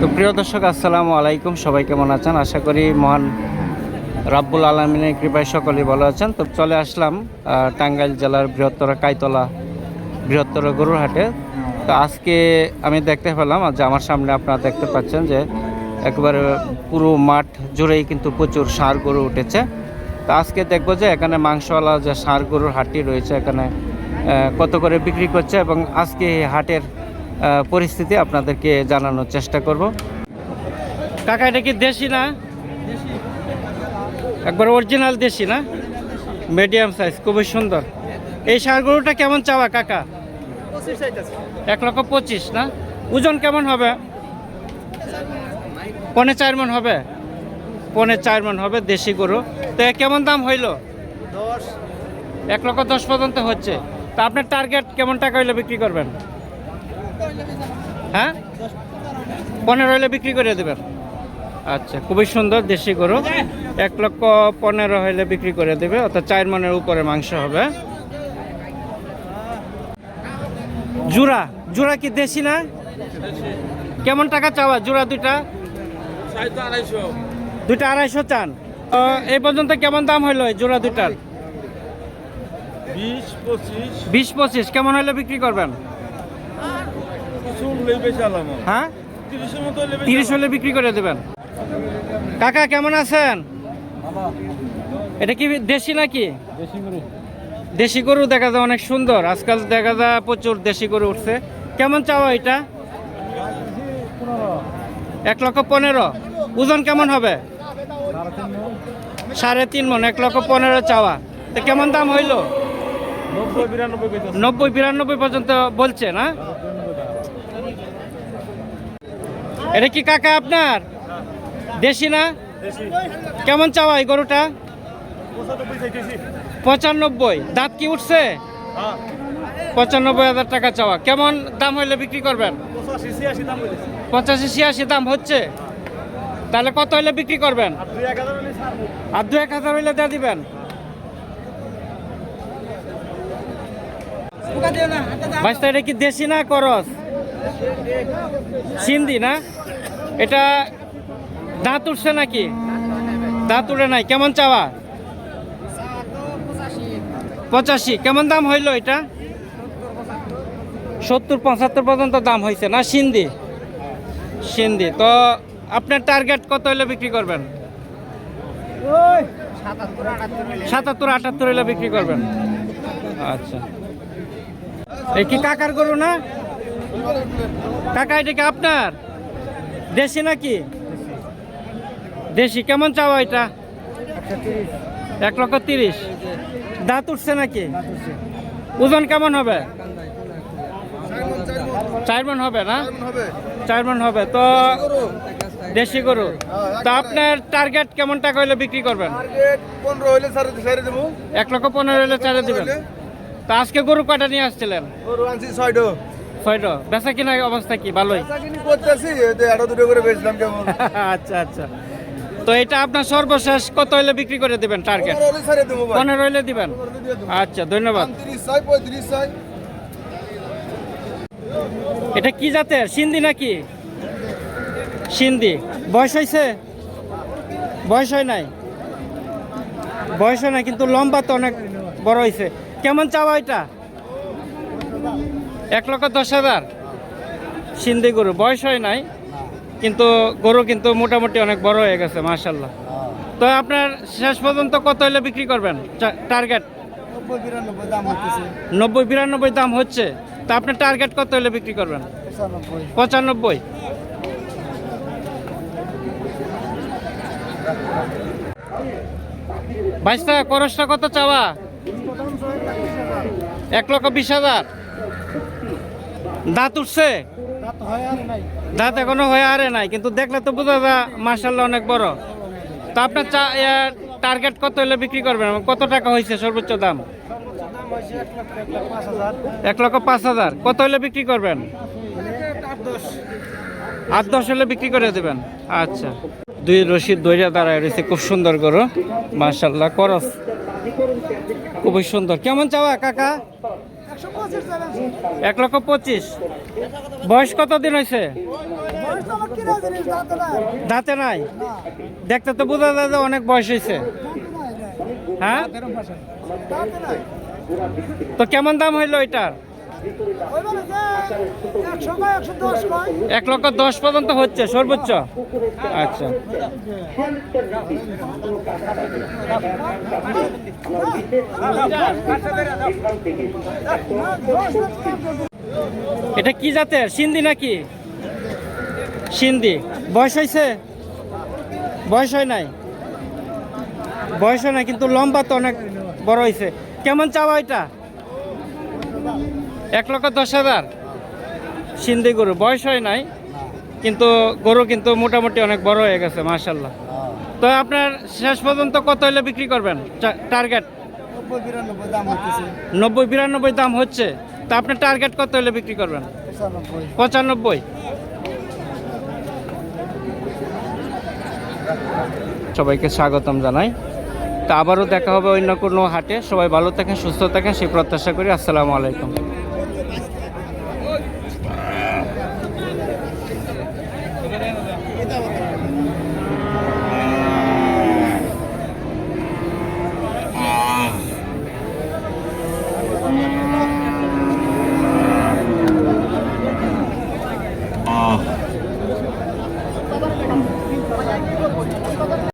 তো প্রিয় দর্শক আসসালামু আলাইকুম, সবাই কেমন আছেন? আশা করি মহান রাব্বুল আলামিনের কৃপায় সকলেই ভালো আছেন। তো চলে আসলাম টাঙ্গাইল জেলার বৃহত্তর কাইতলা বৃহত্তর গরুর হাটে। তো আজকে আমি দেখতে পেলাম যে আমার সামনে আপনারা দেখতে পাচ্ছেন যে একবারে পুরো মাঠ জুড়েই কিন্তু প্রচুর ষাঁড় গরু উঠেছে। তো আজকে দেখবো যে এখানে মাংসওয়ালা যে ষাঁড় গরুর হাটটি রয়েছে এখানে কত করে বিক্রি করছে এবং আজকে এই হাটের পরিস্থিতি আপনাদেরকে জানানোর চেষ্টা করব। কাকা এটা কি দেশি না? একবার অরিজিনাল দেশি না? মিডিয়াম সাইজ, খুবই সুন্দর। এই ষাঁড় গরুটা কেমন চাওয়া কাকা? 1,25,000 না? ওজন কেমন হবে? 4.5 মণ হবে। 4.5 মণ হবে দেশি গরু। তো কেমন দাম হইল? 1,10,000 পর্যন্ত হচ্ছে। তা আপনার টার্গেট কেমন টাকা হইলে বিক্রি করবেন? হ্যাঁ, 15 হইলে বিক্রি করে দেবেন। আচ্ছা, খুবই সুন্দর দেশি গরু। 1,15,000 হইলে বিক্রি করে দেবে, অর্থাৎ 4 মণের উপরে মাংস হবে। জোড়া জোড়া কি দেশি না? কেমন টাকা চাওয়া জোড়া? দুইটা 2,500 চান। এই পর্যন্ত কেমন দাম হইলো জোড়া দুটার? 20-25 কেমন হইলে বিক্রি করবেন? হ্যাঁ, 30 হলে বিক্রি করে দেবেন। কাকা কেমন আছেন? এটা কি দেশি নাকি? দেশি গরু দেখা যায় অনেক সুন্দর, আজকাল দেখা যায় প্রচুর দেশি গরু উঠছে। কেমন চাওয়া এটা? 1,15,000। ওজন কেমন হবে? 3.5 মণ। 1,15,000 চাওয়া। তো কেমন দাম হইল? 90-92 পর্যন্ত বলছে না? এটা কি কাকা আপনার দেশি না? কেমন চাওয়া এই গরুটা? 95। দাঁত কি উঠছে? 95,000 টাকা চাওয়া। কেমন দাম হইলে বিক্রি করবেন? 85-86 দাম হচ্ছে। তাহলে কত হইলে বিক্রি করবেন? আর 2-1,000 হইলে দিয়ে দিবেন। ভাইস্তা এটা কি দেশি না করস? সিন্ধি না? এটা দাঁত উঠছে নাকি? দাঁত উঠে নাই। কেমন চাওয়া? 85। কেমন দাম হইল এটা? 70-75 পর্যন্ত দাম হয়েছে না? সিন্ধি সিন্ধি। তো আপনার টার্গেট কত হইলে বিক্রি করবেন? 77-78 হইলে বিক্রি করবেন। আচ্ছা, এই কি কাকার গরু না? কাকা এটা কি আপনার দেশি নাকি? দেশি। কেমন চাওয়া এটা? 1,30,000। দাঁত উঠছে নাকি? ওজন কেমন হবে? 4 মণ হবে না? 4 মণ হবে। তো দেশি গরু। তো আপনার টার্গেট কেমন টাকা হইলে বিক্রি করবেন? 1,15,000 হইলে ছেড়ে দিবেন। তা আজকে গরু কয়টা নিয়ে আসছিলেন? 6টা। বেচা কিনা অবস্থা কি? ভালোই। আচ্ছা আচ্ছা। তো এটা আপনার সর্বশেষ কত হইলে বিক্রি করে দিবেন টার্গেট? 15 হইলে দিবেন। আচ্ছা, ধন্যবাদ। এটা কি জাতের? সিন্ধি নাকি? সিন্ধি। বয়স হয়েছে? বয়স হয় নাই। বয়স হয় নাই, কিন্তু লম্বা তো অনেক বড় হয়েছে। কেমন চাওয়া এটা? 1,10,000। সিন্ধি গরু, বয়স হয় নাই, কিন্তু গরু কিন্তু মোটামুটি অনেক বড় হয়ে গেছে মাশাআল্লাহ। তো আপনার শেষ পর্যন্ত কত হইলে বিক্রি করবেন টার্গেট? 90-92 দাম হচ্ছে। তা আপনার টার্গেট কত হইলে বিক্রি করবেন? 95। বাইশটা খরচটা কত চাওয়া? 1,20,000। দাঁত উঠছে? দাঁত এখনো হয়ে আরে নাই, কিন্তু দেখলে তো বোঝা যায় মাশাআল্লাহ অনেক বড়। তো আপনার টার্গেট কত হলে বিক্রি করবেন? কত টাকা হয়েছে সর্বোচ্চ দাম? 1,05,000। কত হলে বিক্রি করবেন? 8-10 হলে বিক্রি করে দেবেন। আচ্ছা, দুই রশিদ দইরা দাঁড়ায় রয়েছে, খুব সুন্দর গরু মাশাআল্লাহ। করস খুবই সুন্দর। কেমন চাওয়া কাকা? 1,25,000। বয়স কতদিন হয়েছে? দাঁতে নাই, দেখতে তো বোঝা যায় যে অনেক বয়স হয়েছে। হ্যাঁ, তো কেমন দাম হইলো এটার? 1,10,000 পর্যন্ত হচ্ছে সর্বোচ্চ। আচ্ছা, এটা কি জাতের? সিন্ধি নাকি? সিন্ধি। বয়স হয়েছে? বয়স হয় নাই, বয়স হয় নাই, কিন্তু লম্বা তো অনেক বড় হয়েছে। কেমন চাওয়া এটা? 1,10,000। সিন্ধি গরু, বয়স হয় নাই, কিন্তু গরু কিন্তু মোটামুটি অনেক বড় হয়ে গেছে মাশাআল্লাহ। তো আপনার শেষ পর্যন্ত কত হলে বিক্রি করবেন টার্গেট? 90-92 দাম হচ্ছে। তা আপনার টার্গেট কত হলে বিক্রি করবেন? 95। সবাইকে স্বাগতম জানাই। তা আবারও দেখা হবে অন্য কোনো হাটে। সবাই ভালো থাকেন, সুস্থ থাকেন সেই প্রত্যাশা করি। আসসালামু আলাইকুম।